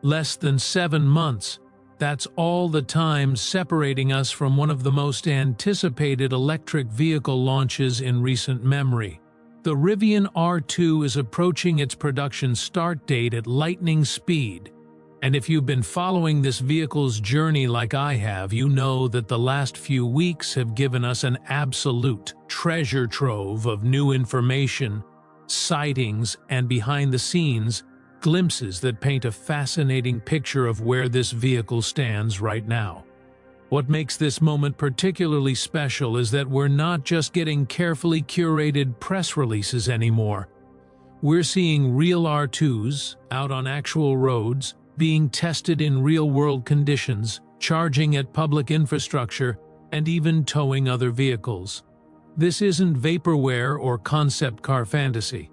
Less than 7 months. That's all the time separating us from one of the most anticipated electric vehicle launches in recent memory. The Rivian R2 is approaching its production start date at lightning speed. And if you've been following this vehicle's journey like I have, you know that the last few weeks have given us an absolute treasure trove of new information, sightings, and behind-the-scenes glimpses that paint a fascinating picture of where this vehicle stands right now. What makes this moment particularly special is that we're not just getting carefully curated press releases anymore. We're seeing real R2s out on actual roads, being tested in real-world conditions, charging at public infrastructure, and even towing other vehicles. This isn't vaporware or concept car fantasy.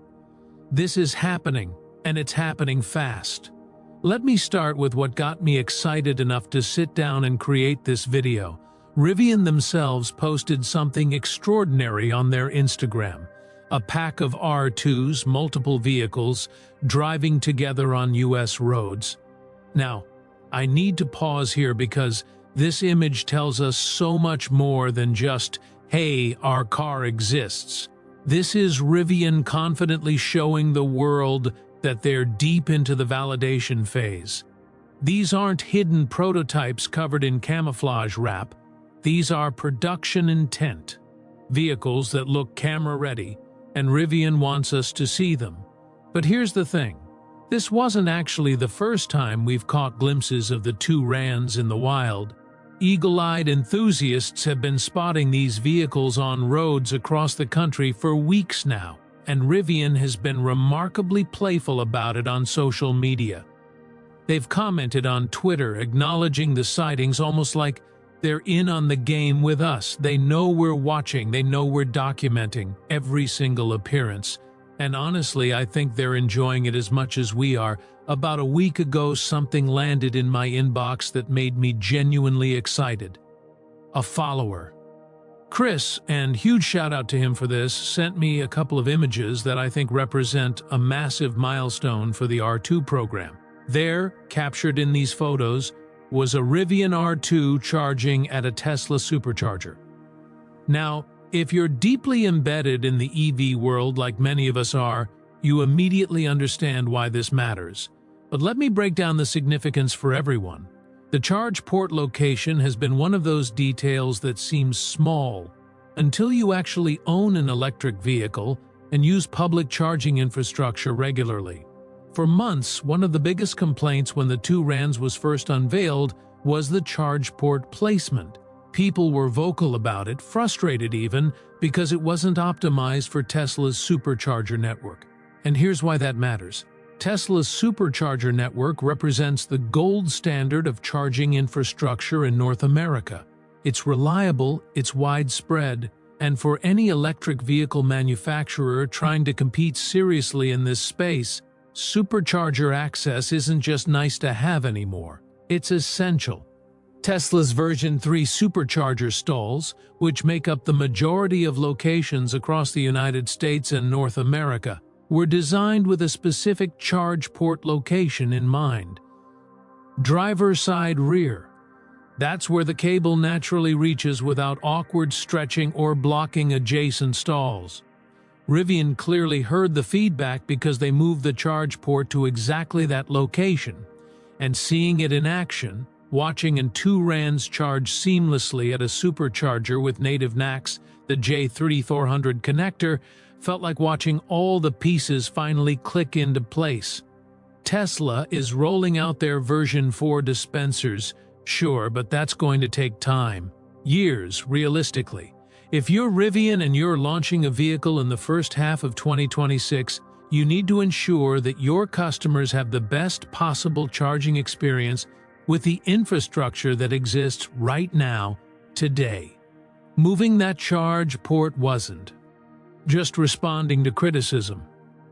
This is happening, and it's happening fast. Let me start with what got me excited enough to sit down and create this video. Rivian themselves posted something extraordinary on their Instagram. A pack of R2s, multiple vehicles, driving together on US roads. Now, I need to pause here because this image tells us so much more than just, hey, our car exists. This is Rivian confidently showing the world that they're deep into the validation phase. These aren't hidden prototypes covered in camouflage wrap. These are production intent. Vehicles that look camera-ready, and Rivian wants us to see them. But here's the thing. This wasn't actually the first time we've caught glimpses of the two Rans in the wild. Eagle-eyed enthusiasts have been spotting these vehicles on roads across the country for weeks now, and Rivian has been remarkably playful about it on social media. They've commented on Twitter acknowledging the sightings almost like they're in on the game with us. They know we're watching, they know we're documenting every single appearance. And honestly, I think they're enjoying it as much as we are. About a week ago, something landed in my inbox that made me genuinely excited. A follower. Chris, and huge shout out to him for this, sent me a couple of images that I think represent a massive milestone for the R2 program. There, captured in these photos, was a Rivian R2 charging at a Tesla Supercharger. Now, if you're deeply embedded in the EV world like many of us are, you immediately understand why this matters. But let me break down the significance for everyone. The charge port location has been one of those details that seems small until you actually own an electric vehicle and use public charging infrastructure regularly. For months, one of the biggest complaints when the two Rans was first unveiled was the charge port placement. People were vocal about it, frustrated even, because it wasn't optimized for Tesla's Supercharger network. And here's why that matters. Tesla's Supercharger network represents the gold standard of charging infrastructure in North America. It's reliable, it's widespread, and for any electric vehicle manufacturer trying to compete seriously in this space, Supercharger access isn't just nice to have anymore. It's essential. Tesla's version 3 Supercharger stalls, which make up the majority of locations across the United States and North America, were designed with a specific charge port location in mind. Driver side rear. That's where the cable naturally reaches without awkward stretching or blocking adjacent stalls. Rivian clearly heard the feedback because they moved the charge port to exactly that location, and seeing it in action, watching and two Rans charge seamlessly at a supercharger with native NACS, the J3400 connector, felt like watching all the pieces finally click into place. Tesla is rolling out their version 4 dispensers, sure, but that's going to take time. Years, realistically. If you're Rivian and you're launching a vehicle in the first half of 2026, you need to ensure that your customers have the best possible charging experience with the infrastructure that exists right now, today. Moving that charge port wasn't just responding to criticism.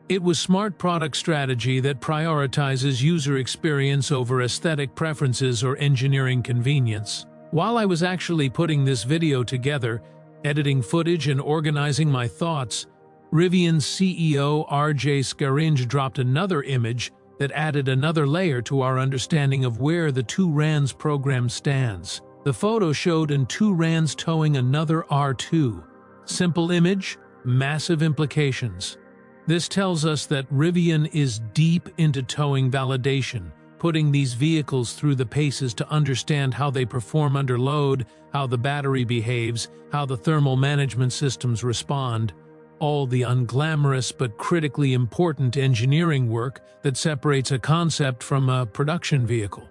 It was smart product strategy that prioritizes user experience over aesthetic preferences or engineering convenience. While I was actually putting this video together, editing footage and organizing my thoughts, Rivian's CEO RJ Scaringe dropped another image that added another layer to our understanding of where the two RANs program stands. The photo showed two RANs towing another R2. Simple image, massive implications. This tells us that Rivian is deep into towing validation, putting these vehicles through the paces to understand how they perform under load, how the battery behaves, how the thermal management systems respond. All the unglamorous but critically important engineering work that separates a concept from a production vehicle.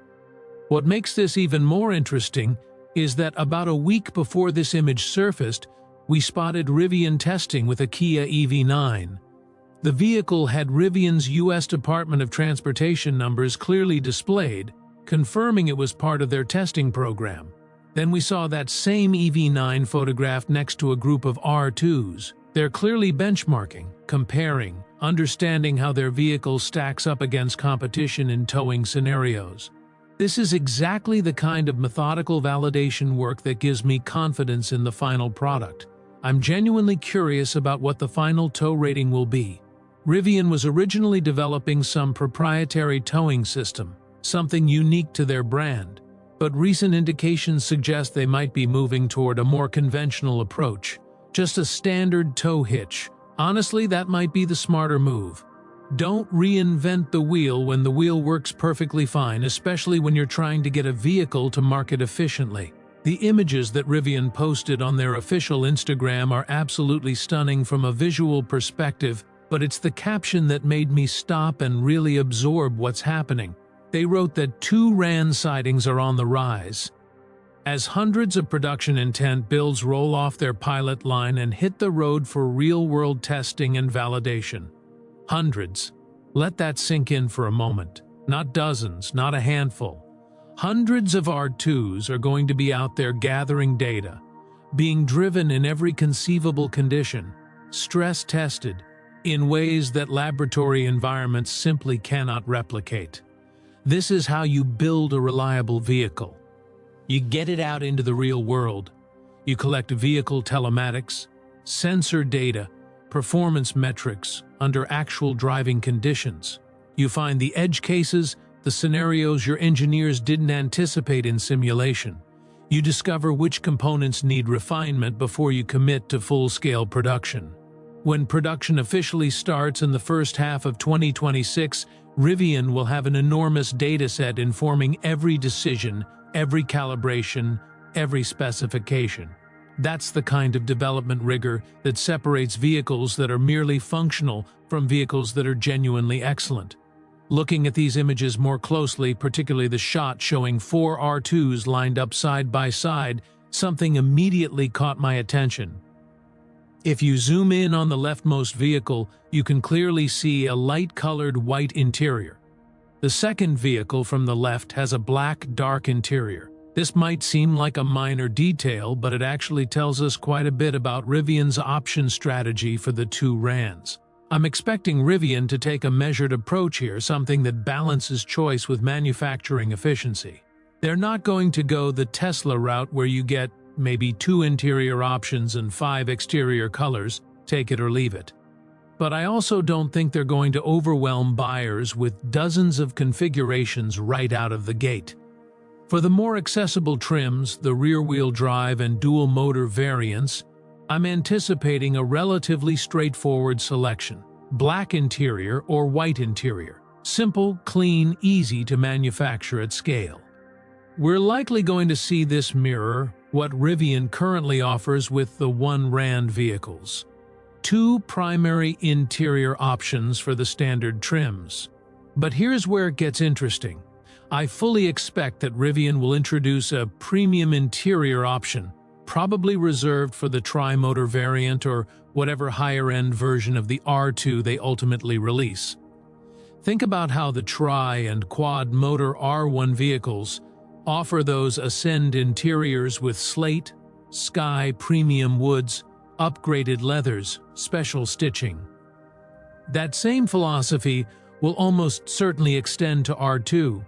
What makes this even more interesting is that about a week before this image surfaced, we spotted Rivian testing with a Kia EV9. The vehicle had Rivian's U.S. Department of Transportation numbers clearly displayed, confirming it was part of their testing program. Then we saw that same EV9 photographed next to a group of R2s. They're clearly benchmarking, comparing, understanding how their vehicle stacks up against competition in towing scenarios. This is exactly the kind of methodical validation work that gives me confidence in the final product. I'm genuinely curious about what the final tow rating will be. Rivian was originally developing some proprietary towing system, something unique to their brand, but recent indications suggest they might be moving toward a more conventional approach. Just a standard tow hitch. Honestly, that might be the smarter move. Don't reinvent the wheel when the wheel works perfectly fine, especially when you're trying to get a vehicle to market efficiently. The images that Rivian posted on their official Instagram are absolutely stunning from a visual perspective, but it's the caption that made me stop and really absorb what's happening. They wrote that 2 RAN sightings are on the rise. As hundreds of production intent builds roll off their pilot line and hit the road for real-world testing and validation. Hundreds. Let that sink in for a moment. Not dozens, not a handful. Hundreds of R2s are going to be out there gathering data, being driven in every conceivable condition, stress-tested, in ways that laboratory environments simply cannot replicate. This is how you build a reliable vehicle. You get it out into the real world. You collect vehicle telematics, sensor data, performance metrics under actual driving conditions. You find the edge cases, the scenarios your engineers didn't anticipate in simulation. You discover which components need refinement before you commit to full-scale production. When production officially starts in the first half of 2026, Rivian will have an enormous dataset informing every decision, every calibration, every specification. That's the kind of development rigor that separates vehicles that are merely functional from vehicles that are genuinely excellent. Looking at these images more closely, particularly the shot showing 4 R2s lined up side by side, something immediately caught my attention. If you zoom in on the leftmost vehicle, you can clearly see a light-colored white interior. The second vehicle from the left has a black, dark interior. This might seem like a minor detail, but it actually tells us quite a bit about Rivian's option strategy for the 2 RANs. I'm expecting Rivian to take a measured approach here, something that balances choice with manufacturing efficiency. They're not going to go the Tesla route where you get maybe 2 interior options and 5 exterior colors, take it or leave it. But I also don't think they're going to overwhelm buyers with dozens of configurations right out of the gate. For the more accessible trims, the rear-wheel drive and dual-motor variants, I'm anticipating a relatively straightforward selection. Black interior or white interior. Simple, clean, easy to manufacture at scale. We're likely going to see this mirror what Rivian currently offers with the 1 RAN vehicles. 2 primary interior options for the standard trims. But here's where it gets interesting. I fully expect that Rivian will introduce a premium interior option, probably reserved for the tri-motor variant or whatever higher-end version of the R2 they ultimately release. Think about how the tri- and quad-motor R1 vehicles offer those Ascend interiors with slate, sky, premium woods, upgraded leathers, special stitching. That same philosophy will almost certainly extend to R2.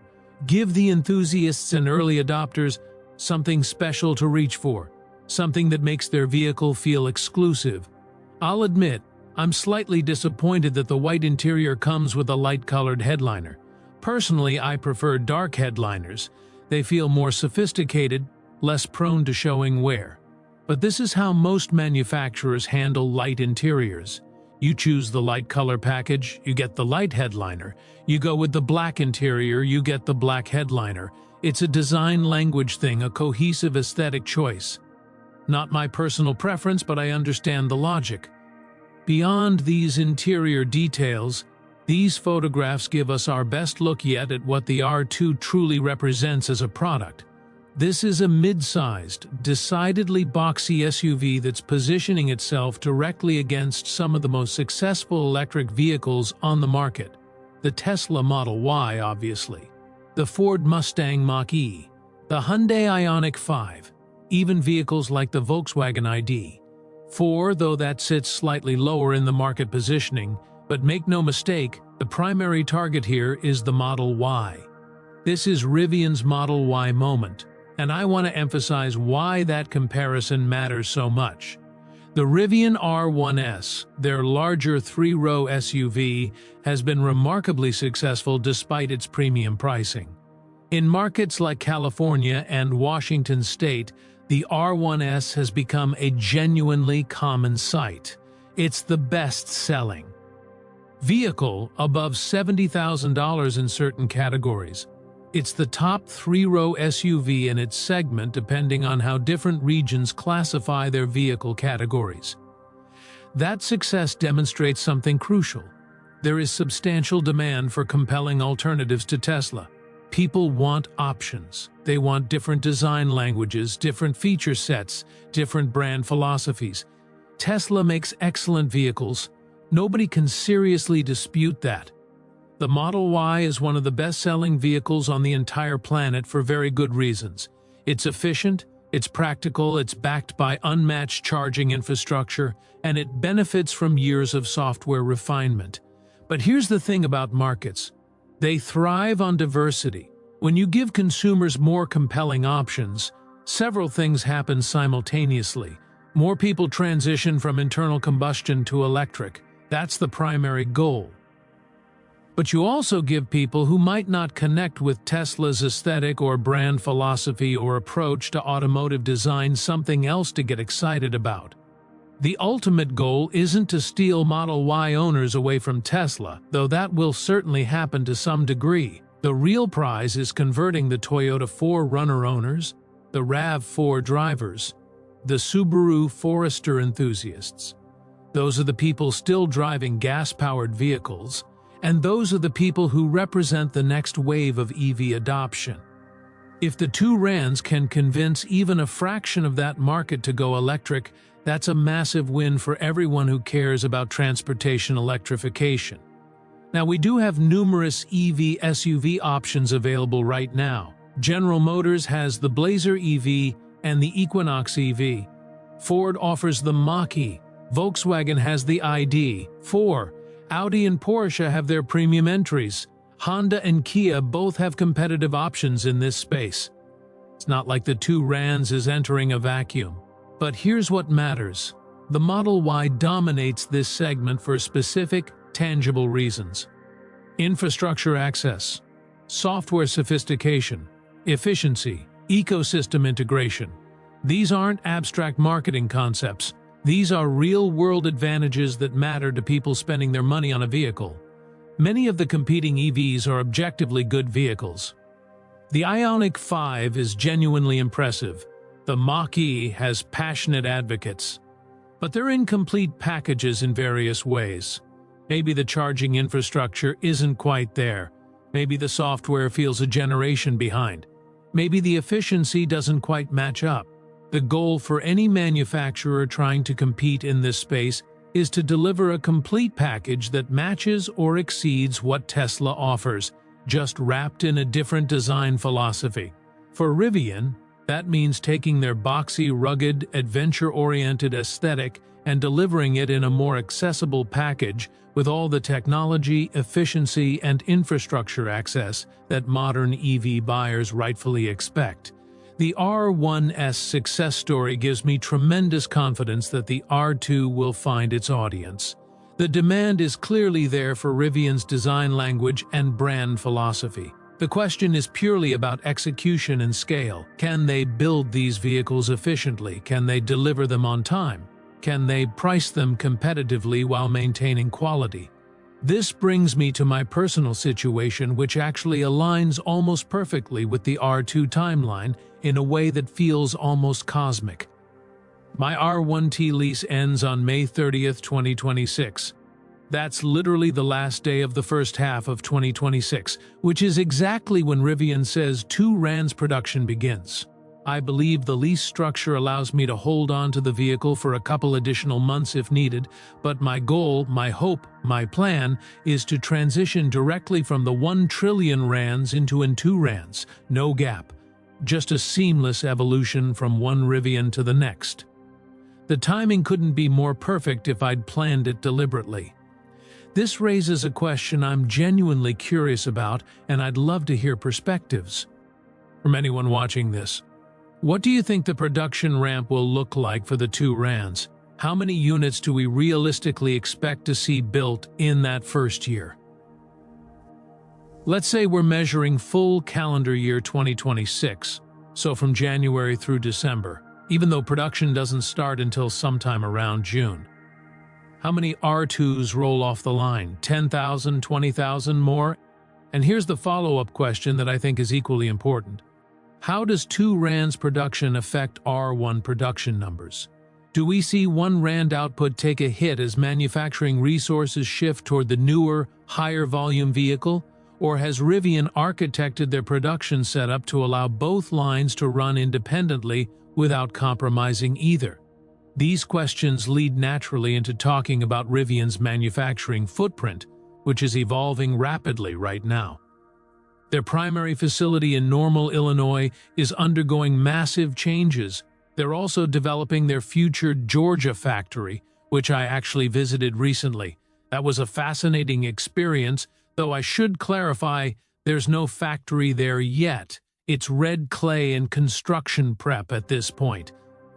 Give the enthusiasts and early adopters something special to reach for, something that makes their vehicle feel exclusive. I'll admit, I'm slightly disappointed that the white interior comes with a light-colored headliner. Personally, I prefer dark headliners. They feel more sophisticated, less prone to showing wear. But this is how most manufacturers handle light interiors. You choose the light color package, you get the light headliner. You go with the black interior, you get the black headliner. It's a design language thing, a cohesive aesthetic choice. Not my personal preference, but I understand the logic. Beyond these interior details, these photographs give us our best look yet at what the R2 truly represents as a product. This is a mid-sized, decidedly boxy SUV that's positioning itself directly against some of the most successful electric vehicles on the market. The Tesla Model Y, obviously. The Ford Mustang Mach-E. The Hyundai Ioniq 5. Even vehicles like the Volkswagen ID.4, though that sits slightly lower in the market positioning, but make no mistake, the primary target here is the Model Y. This is Rivian's Model Y moment, and I want to emphasize why that comparison matters so much. The Rivian R1s, their larger three-row SUV, has been remarkably successful despite its premium pricing. In markets like California and Washington State, the R1s has become a genuinely common sight. It's the best-selling vehicle above $70,000 in certain categories. It's the top three-row SUV in its segment depending on how different regions classify their vehicle categories. That success demonstrates something crucial. There is substantial demand for compelling alternatives to Tesla. People want options. They want different design languages, different feature sets, different brand philosophies. Tesla makes excellent vehicles. Nobody can seriously dispute that. The Model Y is one of the best-selling vehicles on the entire planet for very good reasons. It's efficient, it's practical, it's backed by unmatched charging infrastructure, and it benefits from years of software refinement. But here's the thing about markets. They thrive on diversity. When you give consumers more compelling options, several things happen simultaneously. More people transition from internal combustion to electric. That's the primary goal. But you also give people who might not connect with Tesla's aesthetic or brand philosophy or approach to automotive design something else to get excited about. The ultimate goal isn't to steal Model Y owners away from Tesla, though that will certainly happen to some degree. The real prize is converting the Toyota 4Runner owners, the RAV4 drivers, the Subaru Forester enthusiasts. Those are the people still driving gas-powered vehicles, and those are the people who represent the next wave of EV adoption. If the two RANs can convince even a fraction of that market to go electric, that's a massive win for everyone who cares about transportation electrification. Now, we do have numerous EV SUV options available right now. General Motors has the Blazer EV and the Equinox EV. Ford offers the Mach-E. Volkswagen has the ID.4. Audi and Porsche have their premium entries. Honda and Kia both have competitive options in this space. It's not like the two RANs is entering a vacuum. But here's what matters. The Model Y dominates this segment for specific, tangible reasons. Infrastructure access, software sophistication, efficiency, ecosystem integration. These aren't abstract marketing concepts. These are real-world advantages that matter to people spending their money on a vehicle. Many of the competing EVs are objectively good vehicles. The Ioniq 5 is genuinely impressive. The Mach-E has passionate advocates. But they're incomplete packages in various ways. Maybe the charging infrastructure isn't quite there. Maybe the software feels a generation behind. Maybe the efficiency doesn't quite match up. The goal for any manufacturer trying to compete in this space is to deliver a complete package that matches or exceeds what Tesla offers, just wrapped in a different design philosophy. For Rivian, that means taking their boxy, rugged, adventure-oriented aesthetic and delivering it in a more accessible package with all the technology, efficiency, and infrastructure access that modern EV buyers rightfully expect. The R1s success story gives me tremendous confidence that the R2 will find its audience. The demand is clearly there for Rivian's design language and brand philosophy. The question is purely about execution and scale. Can they build these vehicles efficiently? Can they deliver them on time? Can they price them competitively while maintaining quality? This brings me to my personal situation, which actually aligns almost perfectly with the R2 timeline in a way that feels almost cosmic. My R1T lease ends on May 30th, 2026. That's literally the last day of the first half of 2026, which is exactly when Rivian says 2 RANs production begins. I believe the lease structure allows me to hold on to the vehicle for a couple additional months if needed, but my goal, my hope, my plan is to transition directly from the 1 trillion RANs into 2 RANs, no gap. Just a seamless evolution from one Rivian to the next. The timing couldn't be more perfect if I'd planned it deliberately. This raises a question I'm genuinely curious about, and I'd love to hear perspectives from anyone watching this. What do you think the production ramp will look like for the 2 RANs? How many units do we realistically expect to see built in that first year? Let's say we're measuring full calendar year 2026, so from January through December, even though production doesn't start until sometime around June. How many R2s roll off the line? 10,000, 20,000 more? And here's the follow-up question that I think is equally important. How does 2 RANs production affect R1 production numbers? Do we see 1 RAN output take a hit as manufacturing resources shift toward the newer, higher volume vehicle? Or has Rivian architected their production setup to allow both lines to run independently without compromising either? These questions lead naturally into talking about Rivian's manufacturing footprint, which is evolving rapidly right now. Their primary facility in Normal, Illinois, is undergoing massive changes. They're also developing their future Georgia factory, which I actually visited recently. That was a fascinating experience, though I should clarify, there's no factory there yet. It's red clay and construction prep at this point.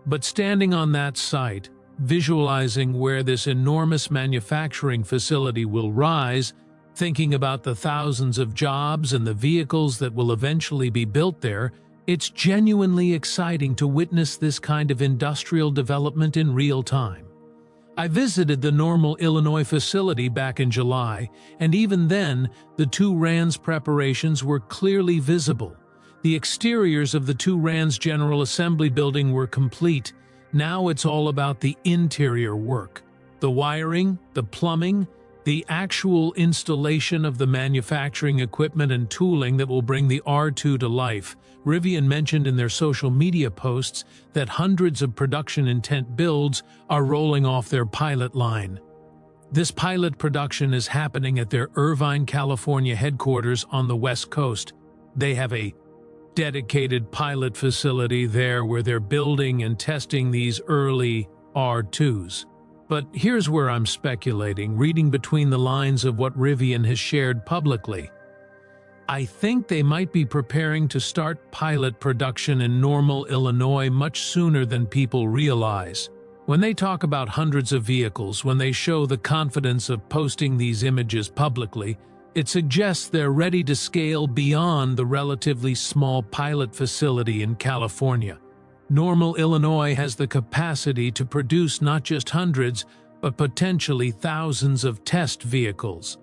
But standing on that site, visualizing where this enormous manufacturing facility will rise, thinking about the thousands of jobs and the vehicles that will eventually be built there, it's genuinely exciting to witness this kind of industrial development in real time. I visited the Normal, Illinois facility back in July, and even then, the 2 RANs preparations were clearly visible. The exteriors of the 2 RANs General Assembly building were complete. Now it's all about the interior work. The wiring, the plumbing, the actual installation of the manufacturing equipment and tooling that will bring the R2 to life. Rivian mentioned in their social media posts that hundreds of production intent builds are rolling off their pilot line. This pilot production is happening at their Irvine, California headquarters on the West Coast. They have a dedicated pilot facility there where they're building and testing these early R2s. But here's where I'm speculating, reading between the lines of what Rivian has shared publicly. I think they might be preparing to start pilot production in Normal, Illinois much sooner than people realize. When they talk about hundreds of vehicles, when they show the confidence of posting these images publicly, it suggests they're ready to scale beyond the relatively small pilot facility in California. Normal, Illinois has the capacity to produce not just hundreds, but potentially thousands of test vehicles.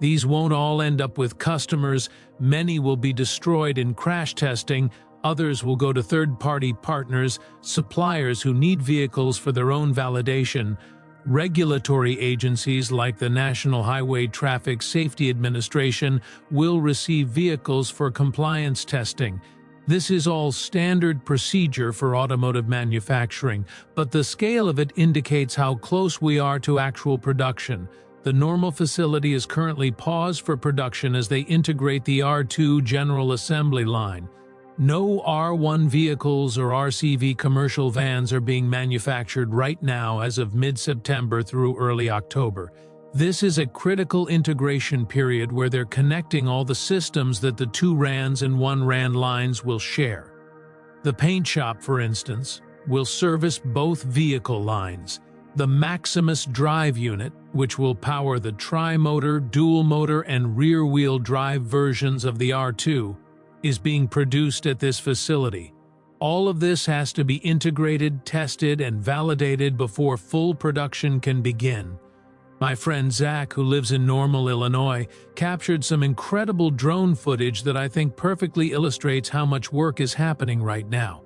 These won't all end up with customers, many will be destroyed in crash testing, others will go to third-party partners, suppliers who need vehicles for their own validation. Regulatory agencies like the National Highway Traffic Safety Administration will receive vehicles for compliance testing. This is all standard procedure for automotive manufacturing, but the scale of it indicates how close we are to actual production. The Normal facility is currently paused for production as they integrate the R2 General Assembly line. No R1 vehicles or RCV commercial vans are being manufactured right now as of mid-September through early October. This is a critical integration period where they're connecting all the systems that the 2 RANs and 1 RAN lines will share. The paint shop, for instance, will service both vehicle lines. The Maximus drive unit, which will power the tri-motor, dual-motor, and rear-wheel drive versions of the R2, is being produced at this facility. All of this has to be integrated, tested, and validated before full production can begin. My friend Zach, who lives in Normal, Illinois, captured some incredible drone footage that I think perfectly illustrates how much work is happening right now.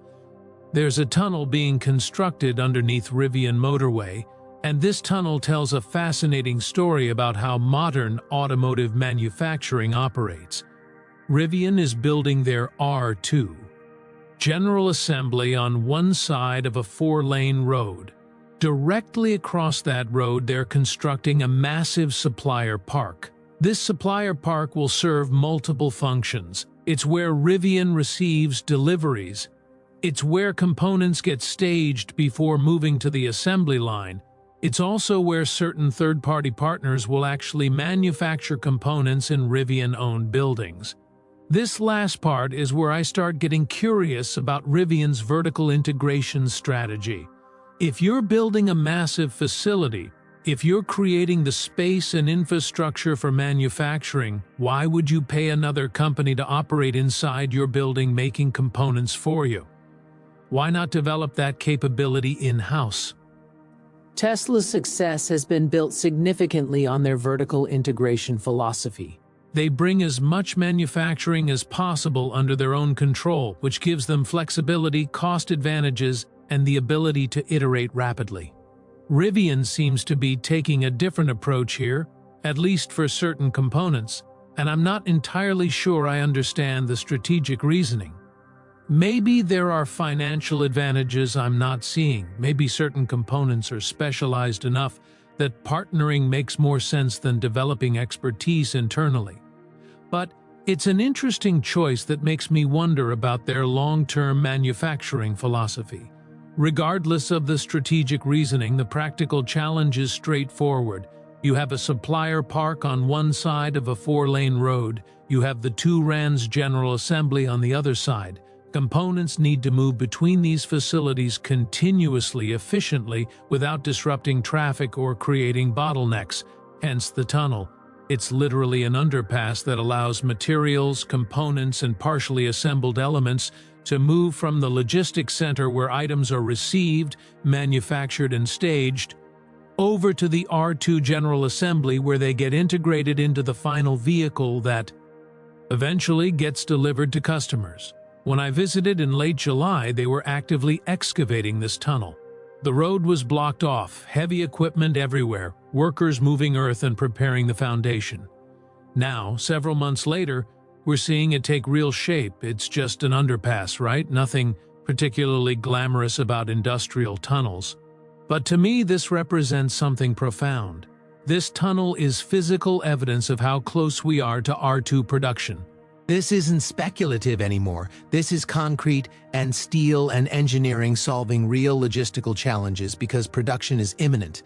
There's a tunnel being constructed underneath Rivian motorway, and this tunnel tells a fascinating story about how modern automotive manufacturing operates. Rivian is building their R2 general assembly on one side of a 4-lane road. Directly across that road, they're constructing a massive supplier park. This supplier park will serve multiple functions. It's where Rivian receives deliveries. It's where components get staged before moving to the assembly line. It's also where certain third-party partners will actually manufacture components in Rivian-owned buildings. This last part is where I start getting curious about Rivian's vertical integration strategy. If you're building a massive facility, if you're creating the space and infrastructure for manufacturing, why would you pay another company to operate inside your building making components for you? Why not develop that capability in-house? Tesla's success has been built significantly on their vertical integration philosophy. They bring as much manufacturing as possible under their own control, which gives them flexibility, cost advantages, and the ability to iterate rapidly. Rivian seems to be taking a different approach here, at least for certain components, and I'm not entirely sure I understand the strategic reasoning. Maybe there are financial advantages I'm not seeing. Maybe certain components are specialized enough that partnering makes more sense than developing expertise internally. But it's an interesting choice that makes me wonder about their long-term manufacturing philosophy. Regardless of the strategic reasoning, the practical challenge is straightforward. You have a supplier park on one side of a 4-lane road. You have the 2 RANs General Assembly on the other side. Components need to move between these facilities continuously, efficiently, without disrupting traffic or creating bottlenecks, hence the tunnel. It's literally an underpass that allows materials, components, and partially assembled elements to move from the logistics center where items are received, manufactured, and staged, over to the R2 General Assembly where they get integrated into the final vehicle that eventually gets delivered to customers. When I visited in late July, they were actively excavating this tunnel. The road was blocked off, heavy equipment everywhere, workers moving earth and preparing the foundation. Now, several months later, we're seeing it take real shape. It's just an underpass, right? Nothing particularly glamorous about industrial tunnels. But to me, this represents something profound. This tunnel is physical evidence of how close we are to R2 production. This isn't speculative anymore. This is concrete, and steel and engineering solving real logistical challenges because production is imminent.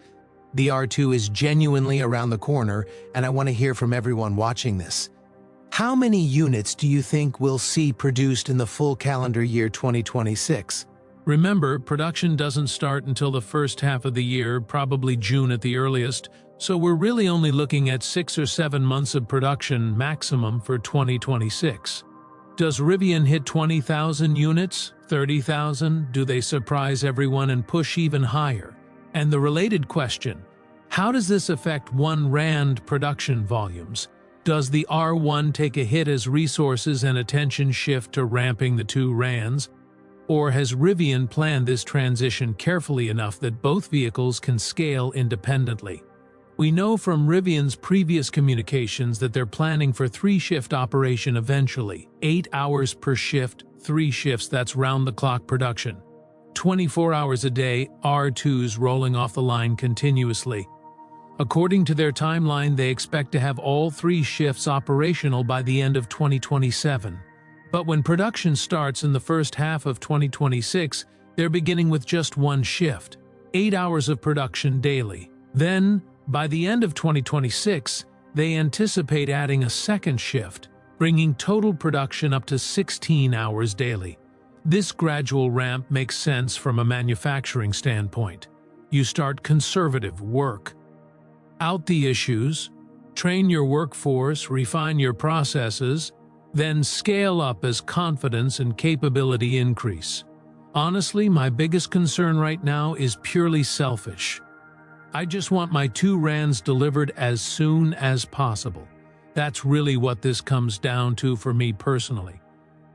The R2 is genuinely around the corner, and I want to hear from everyone watching this. How many units do you think we'll see produced in the full calendar year 2026? Remember, production doesn't start until the first half of the year, probably June at the earliest, so we're really only looking at 6 or 7 months of production maximum for 2026. Does Rivian hit 20,000 units? 30,000? Do they surprise everyone and push even higher? And the related question, how does this affect 1 RAND production volumes? Does the R1 take a hit as resources and attention shift to ramping the 2 RANs? Or has Rivian planned this transition carefully enough that both vehicles can scale independently? We know from Rivian's previous communications that they're planning for 3-shift operation eventually. 8 hours per shift, 3 shifts, that's round-the-clock production. 24 hours a day, R2s rolling off the line continuously. According to their timeline, they expect to have all 3 shifts operational by the end of 2027. But when production starts in the first half of 2026, they're beginning with just 1 shift, 8 hours of production daily. Then, by the end of 2026, they anticipate adding a 2nd shift, bringing total production up to 16 hours daily. This gradual ramp makes sense from a manufacturing standpoint. you start conservative work. Out the issues, train your workforce, refine your processes, then scale up as confidence and capability increase. Honestly, my biggest concern right now is purely selfish. I just want my 2 RANs delivered as soon as possible. That's really what this comes down to for me personally.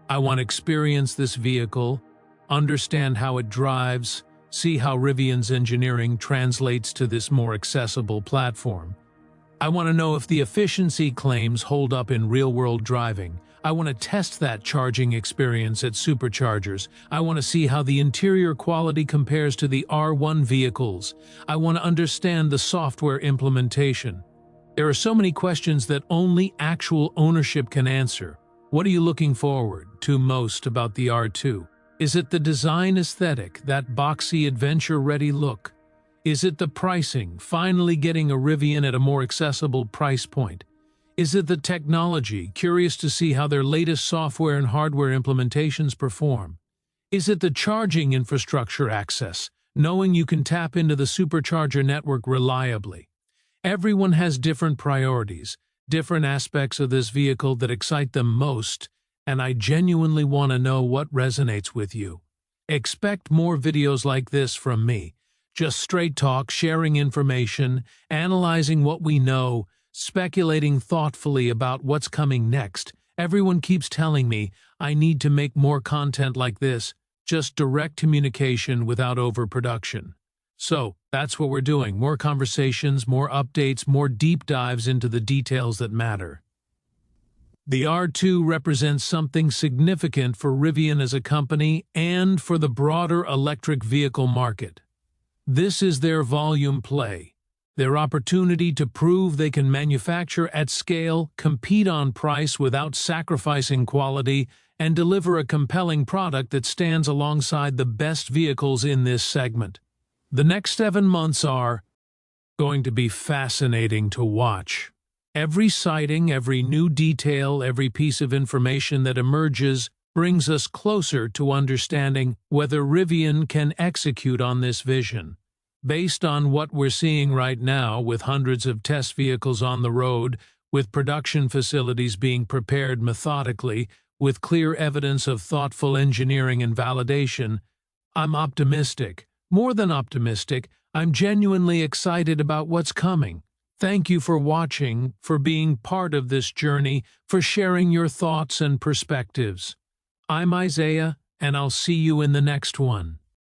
I want to experience this vehicle, understand how it drives, see how Rivian's engineering translates to this more accessible platform. I want to know if the efficiency claims hold up in real-world driving. I want to test that charging experience at Superchargers. I want to see how the interior quality compares to the R1 vehicles. I want to understand the software implementation. There are so many questions that only actual ownership can answer. What are you looking forward to most about the R2? Is it the design aesthetic, that boxy adventure-ready look? Is it the pricing, finally getting a Rivian at a more accessible price point? Is it the technology, curious to see how their latest software and hardware implementations perform? Is it the charging infrastructure access, knowing you can tap into the Supercharger network reliably? Everyone has different priorities, different aspects of this vehicle that excite them most, and I genuinely want to know what resonates with you. Expect more videos like this from me. Just straight talk, sharing information, analyzing what we know, speculating thoughtfully about what's coming next. Everyone keeps telling me I need to make more content like this, just direct communication without overproduction. So, that's what we're doing. More conversations, more updates, more deep dives into the details that matter. The R2 represents something significant for Rivian as a company and for the broader electric vehicle market. This is their volume play, their opportunity to prove they can manufacture at scale, compete on price without sacrificing quality, and deliver a compelling product that stands alongside the best vehicles in this segment. The next 7 months are going to be fascinating to watch. Every sighting, every new detail, every piece of information that emerges brings us closer to understanding whether Rivian can execute on this vision. Based on what we're seeing right now, with hundreds of test vehicles on the road, with production facilities being prepared methodically, with clear evidence of thoughtful engineering and validation, I'm optimistic. More than optimistic, I'm genuinely excited about what's coming. Thank you for watching, for being part of this journey, for sharing your thoughts and perspectives. I'm Isaiah, and I'll see you in the next one.